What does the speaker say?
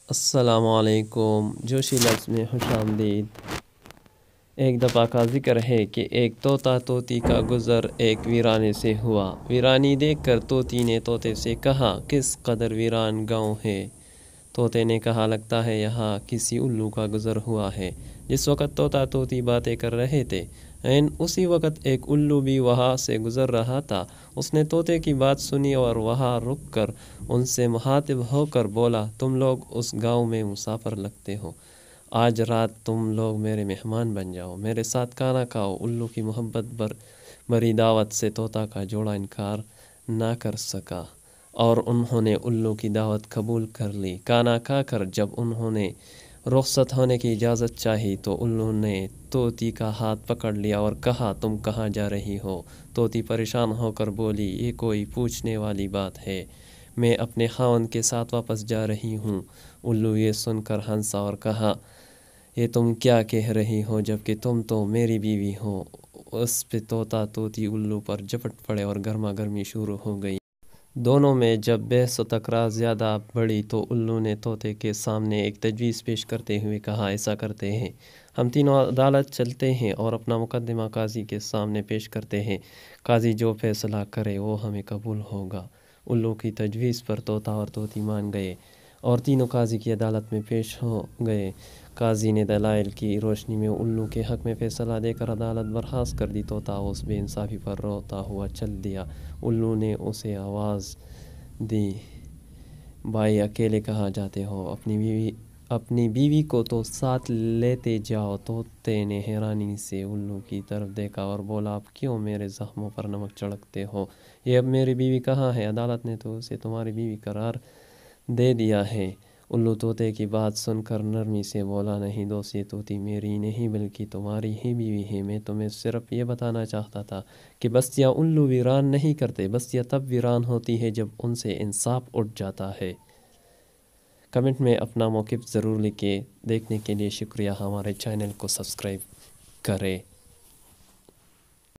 السلام علیکم، جوشی لفظ میں خوش آمدید۔ ایک دفعہ کا ذکر ہے کہ ایک طوطا طوطی کا گزر ایک ویرانے سے ہوا۔ ویرانی دیکھ کر طوطی نے طوطے سے کہا، کس قدر ویران گاؤں ہے؟ طوطے نے کہا، لگتا ہے یہاں کسی الو کا گزر ہوا ہے۔ جس وقت طوطا طوطی باتیں کر رہے تھے، اسی وقت ایک الو بھی وہاں سے گزر رہا تھا۔ اس نے طوطے کی بات سنی اور وہاں رک کر ان سے مخاطب ہو کر بولا، تم لوگ اس گاؤں میں مسافر لگتے ہو، آج رات تم لوگ میرے مہمان بن جاؤ، میرے ساتھ کھانا کھاؤ۔ الو کی محبت بری دعوت سے طوطا کا جوڑا انکار نہ کر سکا اور انہوں نے الو کی دعوت قبول کر لی۔ کھانا کھا کر جب انہوں نے رخصت ہونے کی اجازت چاہی تو الو نے طوطی کا ہاتھ پکڑ لیا اور کہا، تم کہاں جا رہی ہو؟ طوطی پریشان ہو کر بولی، یہ کوئی پوچھنے والی بات ہے، میں اپنے خاوند کے ساتھ واپس جا رہی ہوں۔ الو یہ سن کر ہنسا اور کہا، یہ تم کیا کہہ رہی ہو جبکہ تم تو میری بیوی ہو؟ اس پہ طوطا طوطی الو پر جھپٹ پڑے اور گرما گرمی شروع ہو گئی۔ دونوں میں جب بحث و تکرار زیادہ بڑھی تو الو نے طوطے کے سامنے ایک تجویز پیش کرتے ہوئے کہا، ایسا کرتے ہیں، ہم تینوں عدالت چلتے ہیں اور اپنا مقدمہ قاضی کے سامنے پیش کرتے ہیں، قاضی جو فیصلہ کرے وہ ہمیں قبول ہوگا۔ الو کی تجویز پر طوطا اور طوطی مان گئے اور تینوں قاضی کی عدالت میں پیش ہو گئے۔ قاضی نے دلائل کی روشنی میں الو کے حق میں فیصلہ دے کر عدالت برخاست کر دی۔ طوطا اس بے انصافی پر روتا ہوا چل دیا۔ الو نے اسے آواز دی، بھائی اکیلے کہاں جاتے ہو؟ اپنی بیوی کو تو ساتھ لیتے جاؤ۔ طوطے نے حیرانی سے الو کی طرف دیکھا اور بولا، اب کیوں میرے زخموں پر نمک چھڑکتے ہو؟ یہ اب میری بیوی کہاں ہے؟ عدالت نے تو اسے تمہاری بیوی قرار دے دیا ہے۔ الو طوطے کی بات سن کر نرمی سے بولا، نہیں دوست، یہ طوطی میری نہیں بلکہ تمہاری ہی بیوی ہے۔ میں تمہیں صرف یہ بتانا چاہتا تھا کہ بستیاں الو ویران نہیں کرتے، بستیاں تب ویران ہوتی ہے جب ان سے انصاف اٹھ جاتا ہے۔ کمنٹ میں اپنا موقف ضرور لکھیں۔ دیکھنے کے لیے شکریہ، ہمارے چینل کو سبسکرائب کریں۔